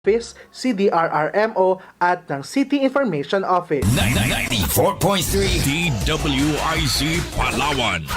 Office, CDRRMO at ng City Information Office. 94.3 DWIC Palawan.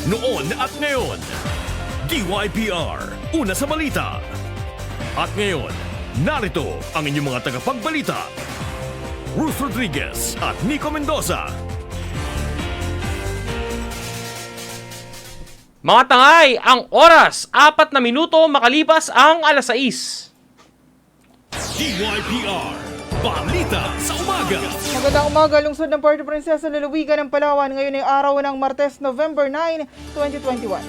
Noon at ngayon, DYPR, una sa balita. At ngayon, narito ang inyong mga tagapagbalita, Ruth Rodriguez at Nico Mendoza. Mga tangay, ang oras, 4 na minuto makalipas ang alas 6. DYPR, balita sa umaga. Magandang umaga, lungsod ng Puerto Princesa, lalawigan ng Palawan. Ngayon ay araw ng Martes, November 9, 2021.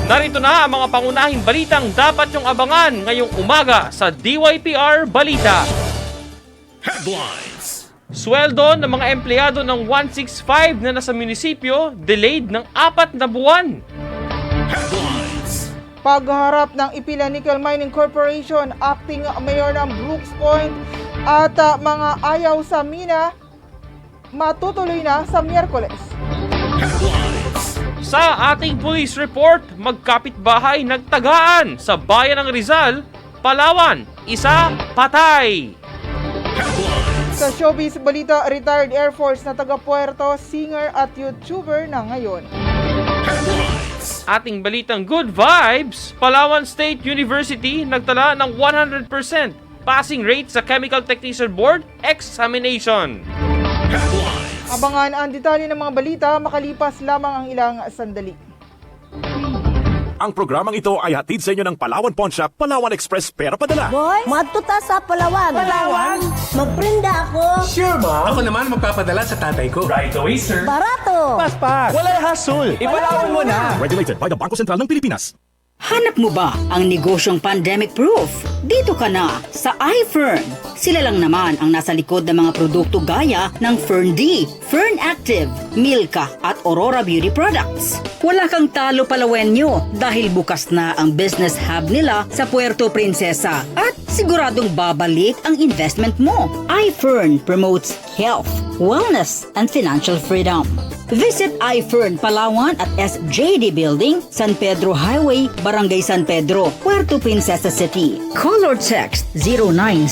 Narito na ang mga pangunahing balitang dapat yung abangan ngayong umaga sa DYPR Balita. Headlines. Sweldo ng mga empleyado ng 165 na nasa munisipyo delayed ng 4 na buwan. Headlines. Pagharap ng Ipila Nickel Mining Corporation, acting mayor ng Brooks Point at mga ayaw sa mina matutuloy na sa Miyerkules. Headlines. Sa ating police report, magkapitbahay nagtagaan sa bayan ng Rizal, Palawan, isa patay. Headlines. Sa showbiz balita, retired Air Force na taga Puerto, singer at YouTuber na ngayon. Headlines. Ating balitang good vibes, Palawan State University nagtala ng 100% passing rate sa Chemical Technician Board examination. Headlines. Abangan ang detalye ng mga balita makalipas lamang ang ilang sandali. Ang programang ito ay hatid sa inyo ng Palawan Pawn Shop, Palawan Express Pera Padala. Boy, madto sa Palawan. Palawan? Magprinda ako. Sure, Mom. Ako naman magpapadala sa tatay ko. Right away, sir. Barato. Paspas. Walay hassle. Ipalawan mo na. Regulated by the Bangko Sentral ng Pilipinas. Hanap mo ba ang negosyong pandemic-proof? Dito ka na sa iFern. Sila lang naman ang nasa likod ng mga produkto gaya ng Fern D, Fern Active, Milka at Aurora Beauty Products. Wala kang talo Palawenyo dahil bukas na ang business hub nila sa Puerto Princesa at siguradong babalik ang investment mo. iFern promotes health, wellness, and financial freedom. Visit iFern Palawan at SJD Building, San Pedro Highway, Barangay San Pedro, Puerto Princesa City. Call or text 0977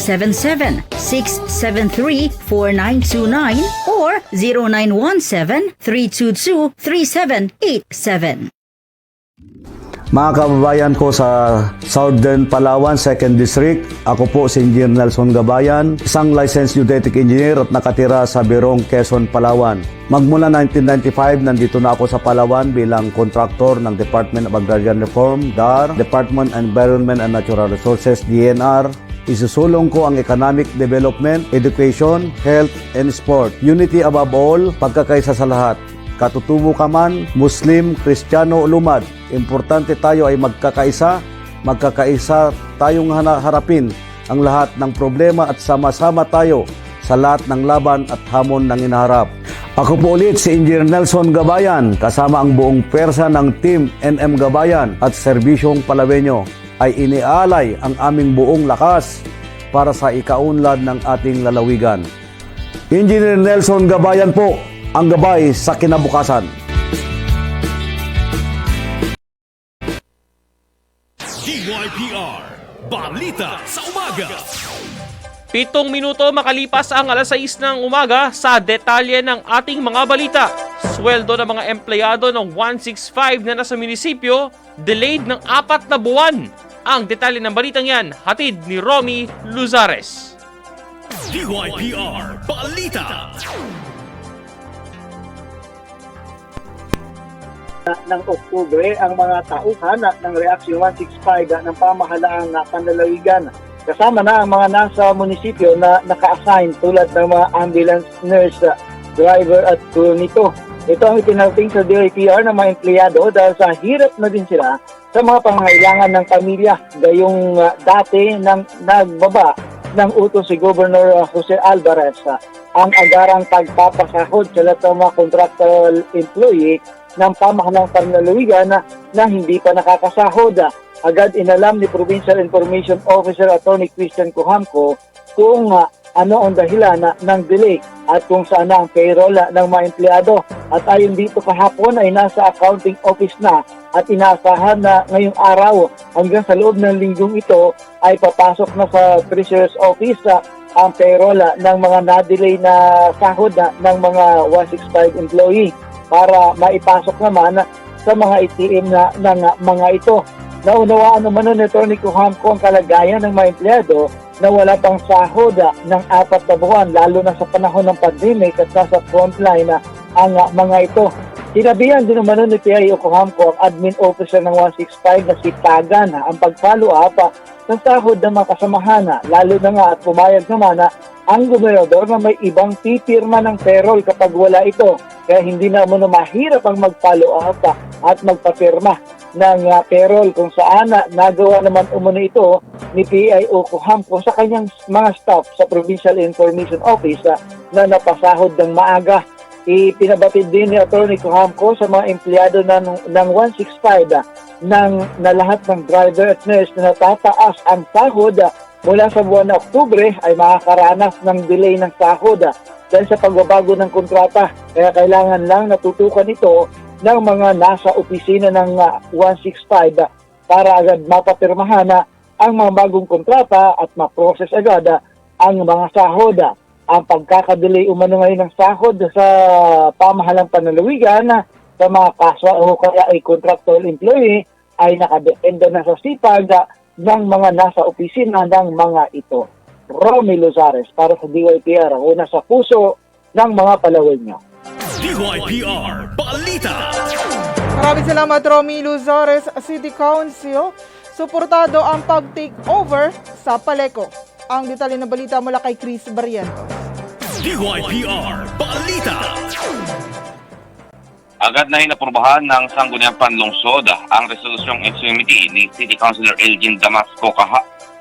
0917-673-4929 or 0917-322-3787. Mga kababayan ko sa Southern Palawan, 2nd District, ako po si Engineer Nelson Gabayan, isang licensed geodetic engineer at nakatira sa Birong, Quezon, Palawan. Magmula 1995, nandito na ako sa Palawan bilang kontraktor ng Department of Agrarian Reform, DAR, Department of Environment and Natural Resources, DNR. Isusulong ko ang economic development, education, health, and sport. Unity above all, pagkakaisa sa lahat. Katutubo ka man, Muslim, Kristiyano o lumad, importante tayo ay magkakaisa tayong harapin ang lahat ng problema at sama-sama tayo sa lahat ng laban at hamon ng inaharap. Ako po ulit si Engineer Nelson Gabayan, kasama ang buong pwersa ng Team NM Gabayan at Serbisyong Palawenyo ay inialay ang aming buong lakas para sa ikaunlad ng ating lalawigan. Engineer Nelson Gabayan po, ang gabay sa kinabukasan. DYPR Balita sa Umaga. 7 minuto makalipas ang alas 6 ng umaga sa detalye ng ating mga balita. Sweldo ng mga empleyado ng 165 na nasa munisipyo, delayed ng 4 na buwan. Ang detalye ng balitang yan, hatid ni Romy Luzares. DYPR Balita. Ng Oktubre ang mga tauhan ng Reaksyon 165 ng pamahalaang panlalawigan. Kasama na ang mga nasa munisipyo na naka-assign tulad ng mga ambulance nurse, driver at crew nito. Ito ang itinarating sa DYPR ng mga empleyado dahil sa hirap na din sila sa mga pangangailangan ng pamilya. Gayong dati nang nagbaba ng utos si Governor Jose Alvarez ang agarang pagpapasahod sa lahat ng mga contractual employee ng pamahalang panlalawigan na hindi pa nakakasahod. Agad inalam ni Provincial Information Officer Attorney Christian Cohamco kung ano ang dahilan ng delay at kung saan ang payroll ng mga empleyado. At ayon dito kahapon ay nasa accounting office na at inaasahan na ngayong araw hanggang sa loob ng linggong ito ay papasok na sa Treasurer's Office ang payroll ng mga na-delay na sahod ng mga 165 employee para maipasok naman sa mga ATM ng mga ito. Naunawaan naman ng Attorney Cohamco ang kalagayan ng mga empleyado na wala pang sahod ng 4 na buwan, lalo na sa panahon ng pandemic at nasa frontline ang mga ito. Sinabihan din naman ni PIO Cohamco ang admin officer ng 165 na si Tagan ang pag-follow up ng sahod ng mga kasamahan, lalo na nga at pumayag naman ang gobernador na may ibang pipirma ng payroll kapag wala ito. Kaya hindi na muna mahirap ang mag-follow up at magpapirma ng payroll kung saan nagawa naman umano ito ni PIO Cohamco sa kanyang mga staff sa Provincial Information Office na napasahod ng maaga. Ipinabatid din ni Attorney Cohamco sa mga empleyado ng 165 na lahat ng driver at nurse na natataas ang sahod mula sa buwan na Oktubre ay makakaranas ng delay ng sahod dahil sa pagbabago ng kontrata. Kaya kailangan lang natutukan ito ng mga nasa opisina ng 165 para agad mapapirmahan ang mga bagong kontrata at ma-process agad ang mga sahod. Ang pagkakadelay umano ngayon ng sahod sa pamahalang panlalawigan sa mga kaswa o kaya ay contractual employee ay nakadepende na sa sipag ng mga nasa opisina ng mga ito. Romy Luzares para sa DYPR, una sa puso ng mga Palawenyo. DYPR Balita. Maraming salamat, Romy Luzares. City Council, suportado ang pag-take over sa Paleco. Ang detalye ng balita mula kay Chris Barrientos. DYPR Balita. Agad na hinapurbahan ng Sangguniang Panlungsod ang resolusyong extremity ni City Councilor Elgin Damasco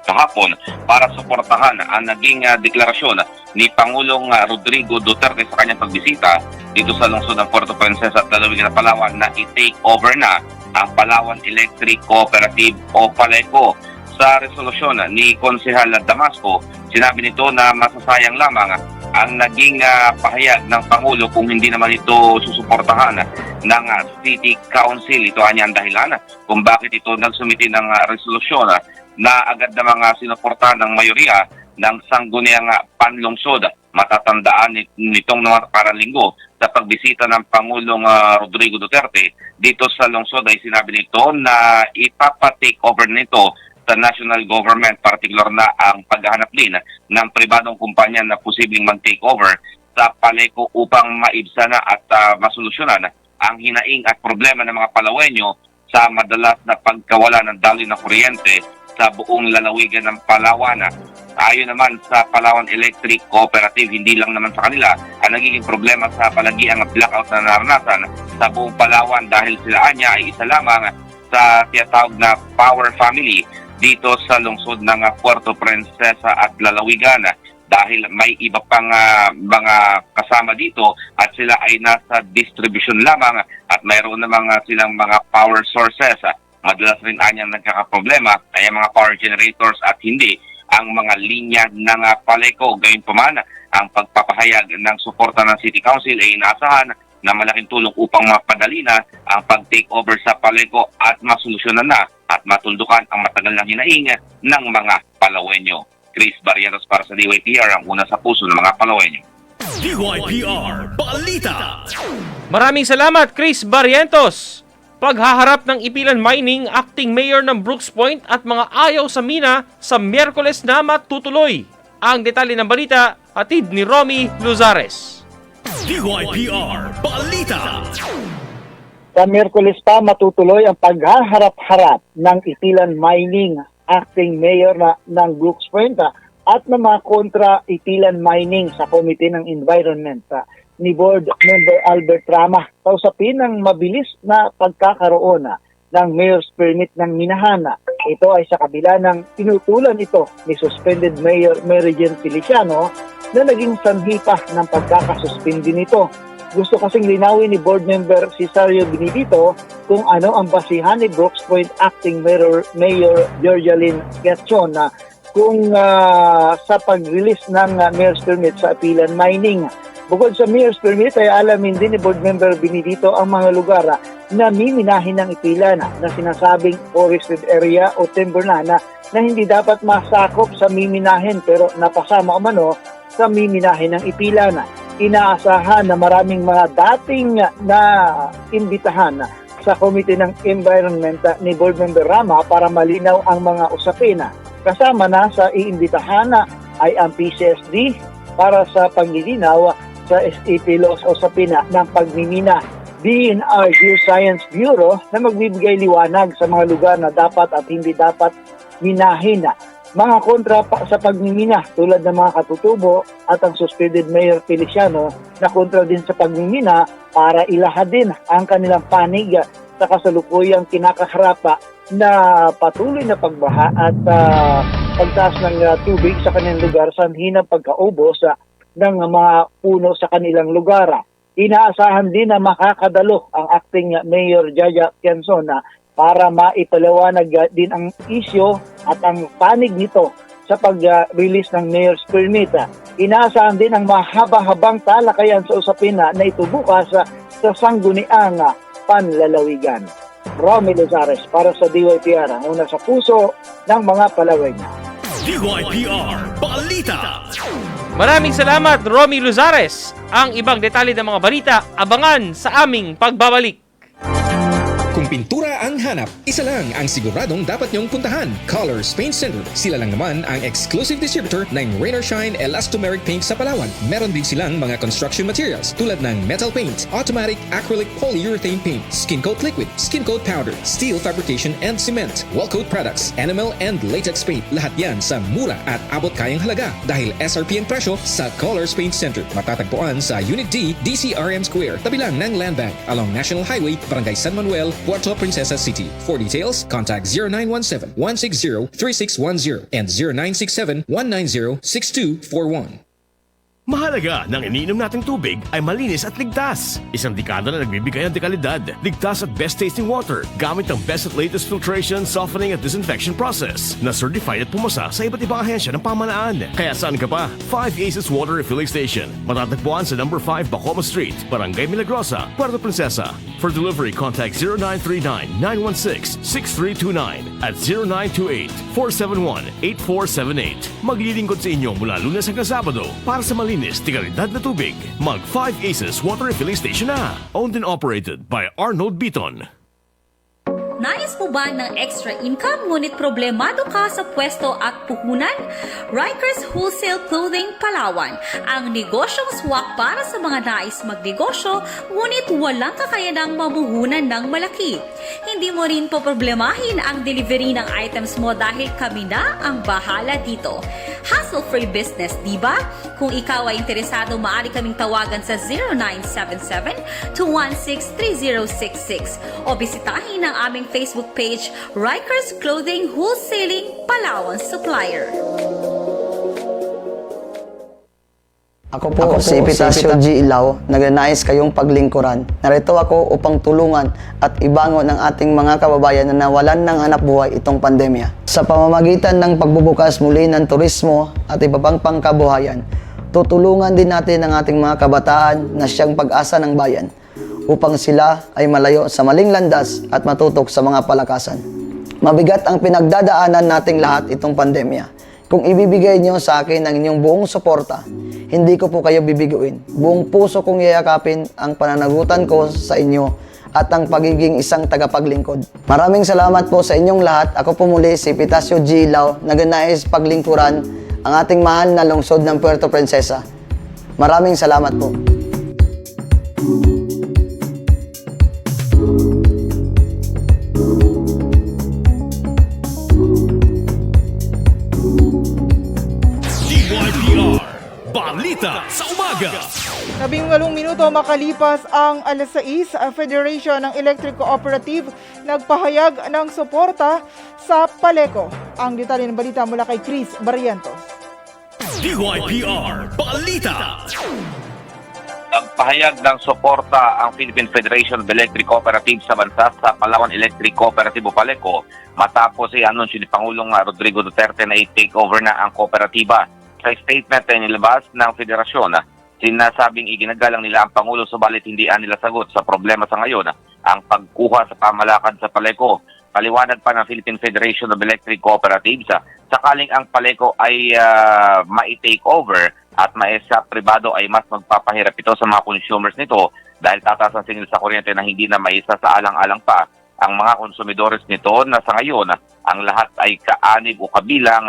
kahapon para suportahan ang naging deklarasyon ni Pangulong Rodrigo Duterte sa kanyang pagbisita dito sa lungsod ng Puerto Princesa at lalawigan ng Palawan na i-take over na ang Palawan Electric Cooperative o Paleco. Sa resolusyon ni Konsehal Damasco, sinabi nito na masasayang lamang ang naging pahayag ng Pangulo kung hindi naman ito susuportahan ng City Council. Ito ang dahilan kung bakit ito nagsumiti ng resolusyon na agad na mga sinuportahan ng mayoriya ng sangguniang panlungsod. Matatandaan nitong nakarang linggo sa pagbisita ng Pangulong Rodrigo Duterte dito sa lungsod ay sinabi nito na ipapa-take over nito sa national government, particular na ang paghahanap din ng pribadong kumpanya na posibleng mag-take over sa Paleco upang maibsana at masolusyonan ang hinaing at problema ng mga Palawenyo sa madalas na pagkawala ng daloy ng kuryente sa buong lalawigan ng Palawan. Ayon naman sa Palawan Electric Cooperative, hindi lang naman sa kanila ang nagiging problema sa palagi ang blackout na naranasan sa buong Palawan dahil sila anya ay isa lamang sa tinatawag na power family dito sa lungsod ng Puerto Princesa at lalawigan dahil may iba pang mga kasama dito at sila ay nasa distribution lamang at mayroon namang silang mga power sources. Madalas rin anyang nagkakaproblema ay ang mga power generators at hindi ang mga linya ng Paleco. Gayunpaman, ang pagpapahayag ng suporta ng City Council ay inaasahan na malaking tulong upang mapadali na ang pag-take over sa Paleco at masolusyonan na at matuldukan ang matagal na hinaing ng mga Palawenyo. Chris Barrientos para sa DYPR, ang una sa puso ng mga Palawenyo. DYPR Balita. Maraming salamat, Chris Barrientos. Paghaharap ng Ipilan Mining, acting mayor ng Brooks Point at mga ayaw sa mina sa Miyerkules na matutuloy. Ang detalye ng balita, hatid ni Romy Luzares. DYPR Balita. Sa Miyerkules pa matutuloy ang paghaharap-harap ng Ipilan Mining, acting mayor ng Brooks Point at ng mga kontra Ipilan Mining sa Committee ng Environment ni Board Member Albert Rama. Kausapin ng mabilis na pagkakaroon ng mayor's permit ng minahana. Ito ay sa kabila ng tinutulan ito ni suspended Mayor Mary Jane Feliciano na naging sanhi pa ng pagkakasuspindi nito. Gusto kasing linawin ni Board Member Cesario Benedito kung ano ang basihan ni Brooks Point Acting Mayor Georgialyn Quezon na kung sa pag-release ng mayor's permit sa Ipilan Mining. Bukod sa mayor's permit ay alamin din ni Board Member Benedito ang mga lugar na miminahin ng Ipilan na sinasabing forested area o timberland na hindi dapat masakop sa miminahin pero napasama umano sa miminahin ng Ipilan. Inaasahan na maraming mga dating na imbitahan sa Committee ng Environment ni Board Member Rama para malinaw ang mga usapin. Kasama na sa iimbitahan ay ang PCSD para sa paglilinaw sa SAP laws o usapin ng pagmimina. DNR Geoscience Bureau na magbibigay liwanag sa mga lugar na dapat at hindi dapat minahin. Mga kontra sa pagmimina tulad ng mga katutubo at ang suspended Mayor Feliciano na kontra din sa pagmimina para ilahad din ang kanilang panig sa kasalukuyang kinakaharap na patuloy na pagbaha at pagtaas ng tubig sa kanilang lugar sanhi ng pagkaubos ng mga puno sa kanilang lugar. Inaasahan din na makakadalo ang acting Mayor Jaja Quezon para maipaliwanag din ang isyo at ang panig nito sa pag-release ng mayor's permit. Inaasahan din ang mahaba-habang talakayan sa usapin na ito bukas sa sangguniang panlalawigan. Romy Luzares para sa DYPR, ang una sa puso ng mga Palawenyo. DYPR Balita. Maraming salamat, Romy Luzares. Ang ibang detalye ng mga balita, abangan sa aming pagbabalik. Kung pintura ang hanap, isa lang ang siguradong dapat niyong puntahan. Colors Paint Center. Sila lang naman ang exclusive distributor ng Rain or Shine Elastomeric Paint sa Palawan. Meron din silang mga construction materials tulad ng metal paint, automatic acrylic polyurethane paint, skin coat liquid, skin coat powder, steel fabrication and cement, wall coat products, enamel and latex paint. Lahat yan sa mura at abot kayang halaga dahil SRP ang presyo sa Colors Paint Center. Matatagpuan sa Unit D, DCRM Square, tabi lang ng Land Bank, along National Highway, Barangay San Manuel, Puerto Princesa City. For details, contact 0917-160-3610 and 0967-190-6241. Mahalaga ng iniinom nating tubig ay malinis at ligtas. Isang dekada na nagbibigay ng dekalidad, ligtas at best-tasting water gamit ang best at latest filtration, softening at disinfection process na certified at pumasa sa iba't ibang ahensya ng pamahalaan. Kaya saan ka pa? 5 Aces Water Refilling Station. Matatagpuan sa number 5 Bacoma Street, Barangay Milagrosa, Puerto Princesa. For delivery, contact 0939-916-6329 at 0928-471-8478. Maglilingkod sa inyo mula Lunes hanggang Sabado para sa malinis, dekalidad na tubig. Mag 5 Aces Water Refilling Station na. Owned and operated by Arnold Beaton. Nais mo ba ng extra income ngunit problemado ka sa pwesto at puhunan? Rikers Wholesale Clothing Palawan, ang negosyong swak para sa mga nais magnegosyo ngunit walang kakayanang mamuhunan ng malaki. Hindi mo rin poproblemahin ang delivery ng items mo dahil kami na ang bahala dito. Hassle-free business, di ba? Kung ikaw ay interesado, maaari kaming tawagan sa 0977-216-3066 o bisitahin ang aming Facebook page, Rikers Clothing Wholesaling Palawan Supplier. Ako po si Epitasio G. Ilao, nagnanais kayong paglingkuran. Narito ako upang tulungan at ibangon ang ating mga kababayan na nawalan ng hanap buhay itong pandemya. Sa pamamagitan ng pagbubukas muli ng turismo at iba pang pangkabuhayan, tutulungan din natin ang ating mga kabataan na siyang pag-asa ng bayan upang sila ay malayo sa maling landas at matutok sa mga palakasan. Mabigat ang pinagdadaanan nating lahat itong pandemya. Kung ibibigay niyo sa akin ang inyong buong suporta, hindi ko po kayo bibiguin. Buong puso kong yayakapin ang pananagutan ko sa inyo at ang pagiging isang tagapaglingkod. Maraming salamat po sa inyong lahat. Ako po muli si Epitasio G. Ilao, nagnanais paglingkuran ang ating mahal na lungsod ng Puerto Princesa. Maraming salamat po. Balita sa umaga. 18 minuto makalipas ang alas 6, Federation ng Electric Cooperative nagpahayag ng suporta sa Paleco. Ang detalye ng balita mula kay Chris Barrientos. DYPR Balita. Nagpahayag ng suporta ang Philippine Federation of Electric Cooperatives sa bansa sa Palawan Electric Cooperative o Paleco matapos i-anunsyo ni Pangulong Rodrigo Duterte na i-take over na ang kooperatiba. Sa statement na nilabas ng federasyon, sinasabing iginagalang nila ang Pangulo subalit hindi nila sagot sa problema sa ngayon ang pagkuha sa pamalakad sa Paleco. Paliwanag pa ng Philippine Federation of Electric Cooperatives, sakaling ang Paleco ay ma-take over at maesa pribado ay mas magpapahirap ito sa mga consumers nito dahil tataas ang singil sa kuryente na hindi na maisa sa alang-alang pa ang mga konsumidores nito na sa ngayon ang lahat ay kaanib o kabilang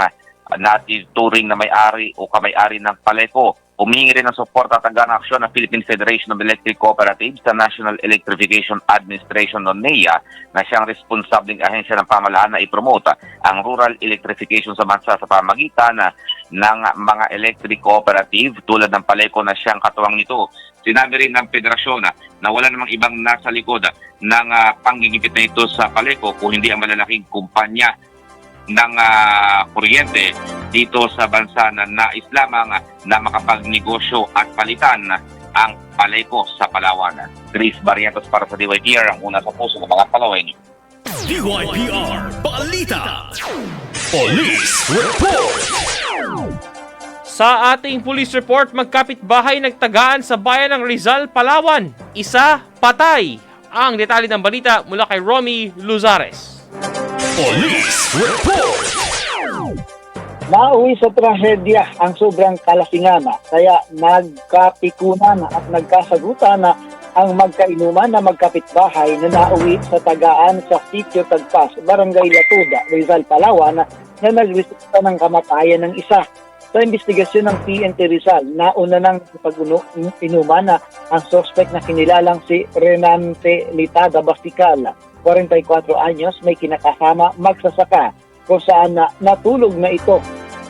natituring na may-ari o kamay-ari ng Paleco. Humingi rin ng suporta at hanggang aksyon ng Philippine Federation of Electric Cooperatives sa National Electrification Administration o NEA na siyang responsableng ahensya ng pamahalaan na ipromote ang rural electrification sa bansa sa pamagitan ng mga electric cooperative tulad ng Paleco na siyang katuwang nito. Sinabi rin ng federasyon na wala namang ibang nasa likod ng panggigipit na ito sa Paleco kung hindi ang malalaking kumpanya ng kuryente dito sa bansa na nais lamang na makapagnegosyo at palitan ang Paleco sa Palawan. Chris Barrientos para sa DYPR, ang una sa puso ng mga Palawenyo. DYPR Balita. Police Report. Sa ating police report, magkapitbahay nagtagaan sa bayan ng Rizal, Palawan. Isa, patay. Ang detalye ng balita mula kay Romy Luzares. Police Report. Nauwi sa trahedya ang sobrang kalasingan, kaya nagkapikunan at nagkasagutan na ang magkainuman na magkapitbahay na nauwi sa tagaan sa Sitio Tagpas, Barangay Latuda, Rizal, Palawan na nagresulta ng kamatayan ng isa. Sa investigasyon ng PNP Rizal, nauna ng pag-inuman na ang suspect na kinilalang si Renante Litada Bastical, 44 anyos, may kinakasama magsasaka kung saan natulog na ito.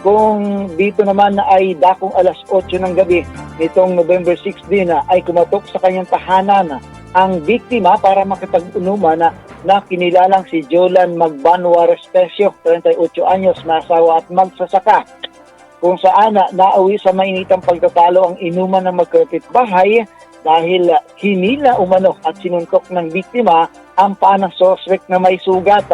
Kung dito naman ay dakong alas 8 ng gabi nitong November 6 din ay kumatok sa kanyang tahanan ang biktima para makipag-inuman na kinilalang si Jolan Magbanwa Respecio, 38 anyos, na asawa at magsasaka. kung saan nauwi sa mainitang pagtatalo ang inuman ng magkapitbahay dahil hinila umano at sinuntok ng biktima ang paa ng suspect na may sugat.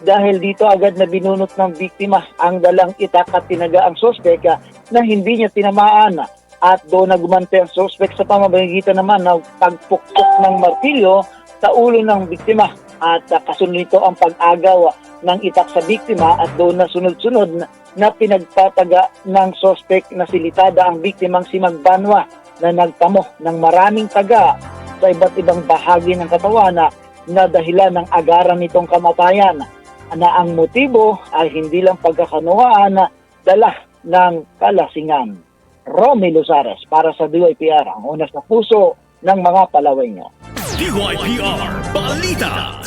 Dahil dito agad na binunot ng biktima ang dalang itak at tinaga ang suspect na hindi niya tinamaan. At doon nagumante ang suspect sa pamamagitan naman ng pagpukpok ng martilyo sa ulo ng biktima. At kasunod nito ang pag-agaw ng itak sa biktima at doon na sunod-sunod na pinagtataga ng suspect na silitada ang biktimang si Magbanwa na nagtamo ng maraming taga sa iba't ibang bahagi ng katawan na dahilan ng agaran nitong kamatayan na ang motibo ay hindi lang pagkakanuhaan dala ng kalasingan. Romy Luzares para sa DYPR, ang una sa puso ng mga Palawenyo. DYPR Balita.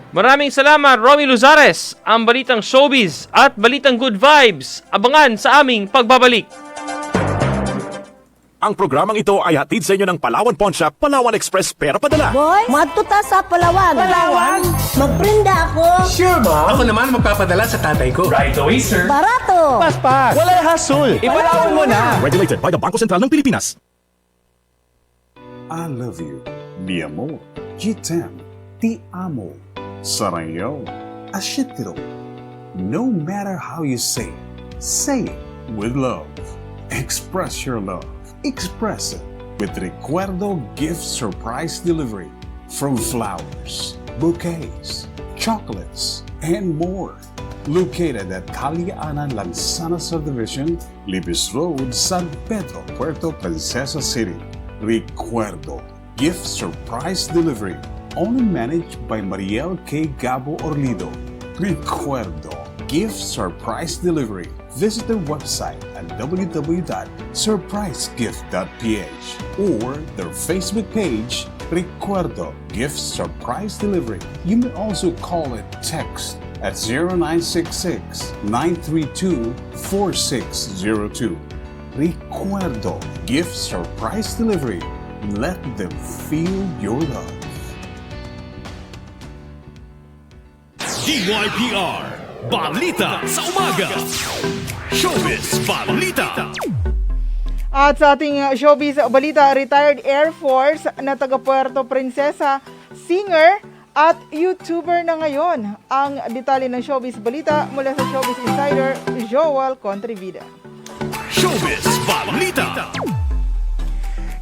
Maraming salamat, Romy Luzares. Ang balitang showbiz at balitang good vibes. Abangan sa aming pagbabalik. Ang programang ito ay hatid sa inyo ng Palawan Pawn Shop, Palawan Express Pera Padala. Boy, madto sa Palawan. Palawan? Magprinda ako. Sure ba? Ako naman magpapadala sa tatay ko. Right away, sir. Barato. Paspas. Walay hassle. Ipalawan mo na. Regulated by the Bangko Sentral ng Pilipinas. I love you. Mi amor. Gitem. Ti amo. Sarayo. Ashitiro. No matter how you say it with love. Express your love. Express it with Recuerdo Gift Surprise Delivery from flowers, bouquets, chocolates, and more. Located at Calianan Lansana Subdivision, Libis Road, San Pedro, Puerto Princesa City. Recuerdo Gift Surprise Delivery, only managed by Mariel K. Gabo Orlido. Recuerdo Gift Surprise Delivery. Visit their website at www.surprisegift.ph or their Facebook page, Recuerdo Gift Surprise Delivery. You may also call it text at 0966-932-4602. Recuerdo Gift Surprise Delivery. Let them feel your love. DYPR Balita sa Umaga. Showbiz Balita. At sa ating showbiz balita, retired Air Force na taga Puerto Princesa, singer at YouTuber na ngayon. Ang detalye ng showbiz balita mula sa Showbiz Insider, Joel Contrivida. Showbiz Balita.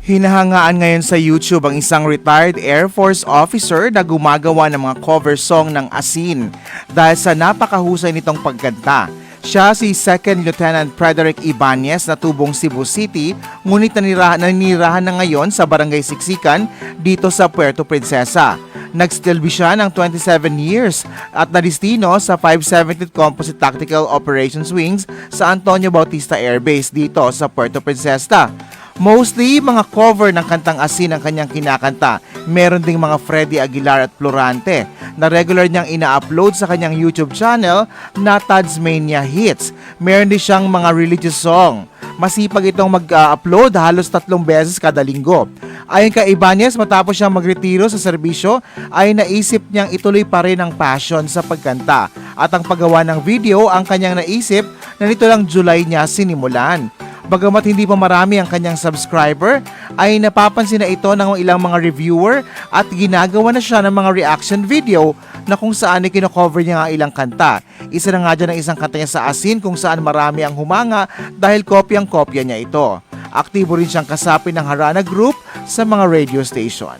Hinahangaan ngayon sa YouTube ang isang retired Air Force officer na gumagawa ng mga cover song ng Asin dahil sa napakahusay nitong pagkanta. Siya si Second Lieutenant Frederick Ibanez na tubong Cebu City, ngunit nanirahan na ngayon sa Barangay Siksikan dito sa Puerto Princesa. Nag-stilby siya ng 27 years at nadistino sa 570th Composite Tactical Operations Wings sa Antonio Bautista Air Base dito sa Puerto Princesa. Mostly, mga cover ng kantang Asin ang kanyang kinakanta. Meron ding mga Freddy Aguilar at Florante na regular niyang ina-upload sa kanyang YouTube channel na Tadsmania Hits. Meron din siyang mga religious song. Masipag itong mag-upload halos 3 beses kada linggo. Ayon kay Ibanez, matapos siyang magretiro sa serbisyo, ay naisip niyang ituloy pa rin ang passion sa pagkanta. At ang paggawa ng video ang kanyang naisip na nito lang July niya sinimulan. Bagamat hindi pa marami ang kanyang subscriber, ay napapansin na ito ng ilang mga reviewer at ginagawa na siya ng mga reaction video na kung saan ay kino-cover niya ang ilang kanta. Isa na nga dyan ang isang kanta niya sa Asin kung saan marami ang humanga dahil kopyang-kopya niya ito. Aktibo rin siyang kasapi ng Harana Group sa mga radio station.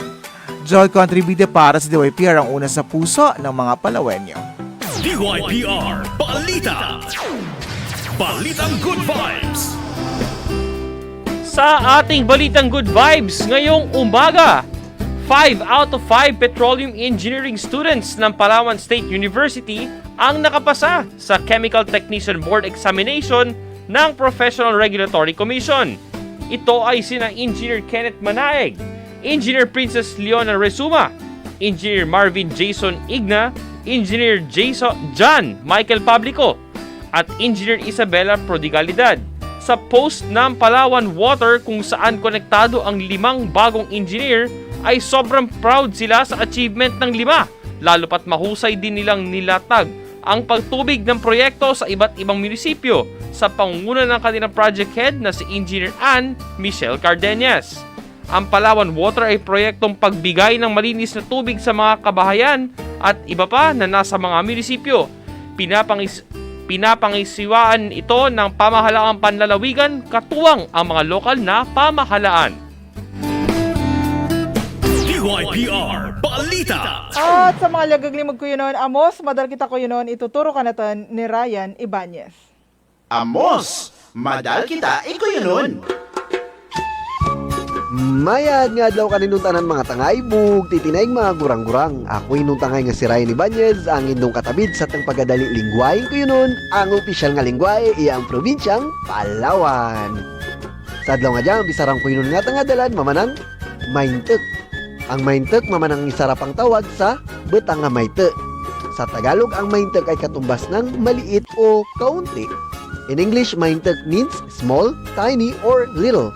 Joel Contribute para sa DYPR, ang una sa puso ng mga Palawenyo. DYPR Balita. Balitang Good Vibes. Sa ating balitang good vibes ngayong umaga, 5 out of 5 petroleum engineering students ng Palawan State University ang nakapasa sa Chemical Technician Board Examination ng Professional Regulatory Commission. Ito ay sina Engineer Kenneth Manaeg, Engineer Princess Leona Resuma, Engineer Marvin Jason Igna, Engineer John Michael Pablico, at Engineer Isabella Prodigalidad. Sa post ng Palawan Water kung saan konektado ang 5 bagong engineer, ay sobrang proud sila sa achievement ng 5, lalo pat mahusay din nilang nilatag ang pagtubig ng proyekto sa iba't ibang munisipyo sa pangunguna ng kanilang project head na si Engineer Ann Michelle Cardenas. Ang Palawan Water ay proyektong pagbigay ng malinis na tubig sa mga kabahayan at iba pa na nasa mga munisipyo. Pinapangisiwaan ito ng pamahalaang panlalawigan katuwang ang mga lokal na pamahalaan. DYPR Balita. At sa mga lagaglimog ko yun, Amos, madal kita ko yun, ituturo ka natin ni Ryan Ibanez. Amos, madal kita, iko yun. Mayad nga adlaw kaninong tanan mga tangaybog, titinayng mga gurang-gurang. Ako inong tangay nga si Ryan Ibanez, ang indong katabid sa tang pagadali lingwahe ko yun, ang opisyal nga lingwahe iyang probinsyang Palawan. Sa adlaw nga dyan, bisarang ko yun nga tangadalan, mamanang Mayntek. Ang Mayntek mamanang isarapang tawag sa betang nga mayte. Sa Tagalog, ang Mayntek ay katumbas ng maliit o kaunti. In English, Mayntek means small, tiny, or little.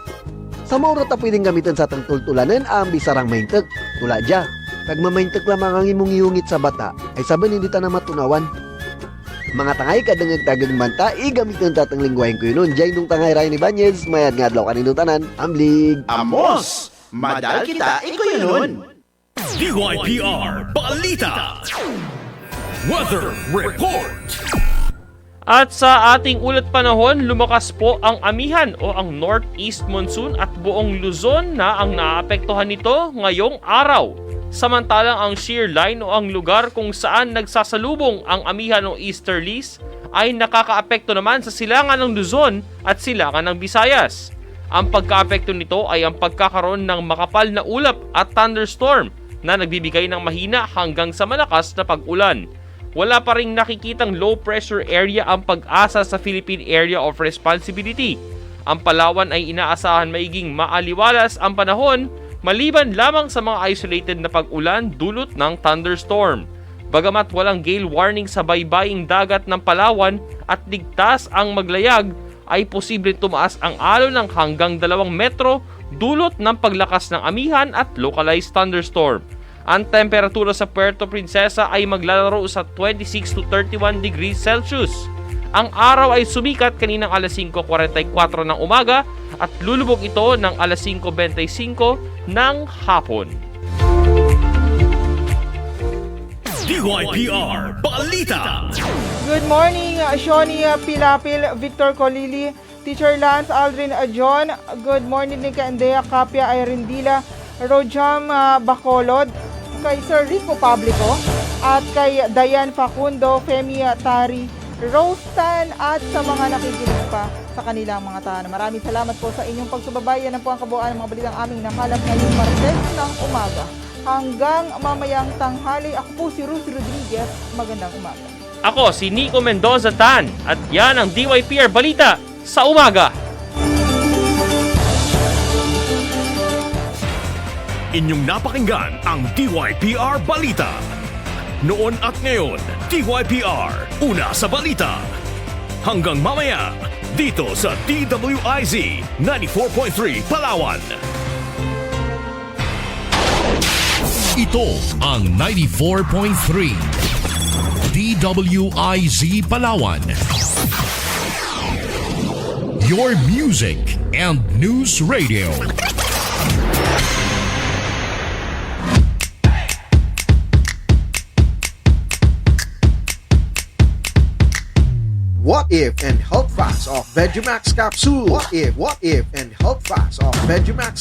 Sa maura ta pwedeng gamitin sa atang tultulanan ang bisarang Mayntek. Tula dya, kag mamayntek lamang ang imong iungit sa bata, ay saban hindi ta na matunawan. Mga tangay kadangag-tagag manta, igamitin tatang lingwahin ko yun. Diyan nung tangay Ryan Ibanez, mayad nga adlaw kaninong tanan, amblig. Amos, madal kita, iko yun. DYPR Balita. Weather Report. At sa ating ulat panahon, lumakas po ang amihan o ang northeast monsoon at buong Luzon na ang naapektuhan nito ngayong araw. Samantalang ang shear line o ang lugar kung saan nagsasalubong ang amihan o easterlies ay nakakaapekto naman sa silangan ng Luzon at silangan ng Visayas. Ang pagkaapekto nito ay ang pagkakaroon ng makapal na ulap at thunderstorm na nagbibigay ng mahina hanggang sa malakas na pag-ulan. Wala pa ring nakikitang low pressure area ang pag-asa sa Philippine Area of Responsibility. Ang Palawan ay inaasahan maiging maaliwalas ang panahon maliban lamang sa mga isolated na pag-ulan dulot ng thunderstorm. Bagamat walang gale warning sa baybaying dagat ng Palawan at ligtas ang maglayag, ay posibleng tumaas ang alon ng hanggang 2 metro dulot ng paglakas ng amihan at localized thunderstorm. Ang temperatura sa Puerto Princesa ay maglalaro sa 26 to 31 degrees Celsius. Ang araw ay sumikat kaninang alas 5:44 ng umaga at lulubog ito ng alas 5:25 ng hapon. DYPR Balita. Good morning, Shoni Pilapil, Victor Colili, Teacher Lance, Aldrin John. Good morning ni Kaendea Kapia Irindila, Rojam Bacolod, kay Sir Rico Pablico, at kay Dayan Facundo, Femi Tari, Rostan, at sa mga nakikinig pa sa kanilang mga tahanan. Maraming salamat po sa inyong pagsubaybay. Yan po ang kabuuan ng mga balitang aming nakalap ngayong Martes ng umaga. Hanggang mamayang tanghali, ako po si Ruth Rodriguez. Magandang umaga. Ako si Nico Mendoza Tan at yan ang DYPR Balita sa umaga. Inyong napakinggan ang DYPR Balita. Noon at ngayon, DYPR, una sa balita. Hanggang mamaya, dito sa DWIZ 94.3 Palawan. Ito ang 94.3 DWIZ Palawan. Your music and news radio. What if and health facts of Vegimax capsule. What if and health facts of Vegimax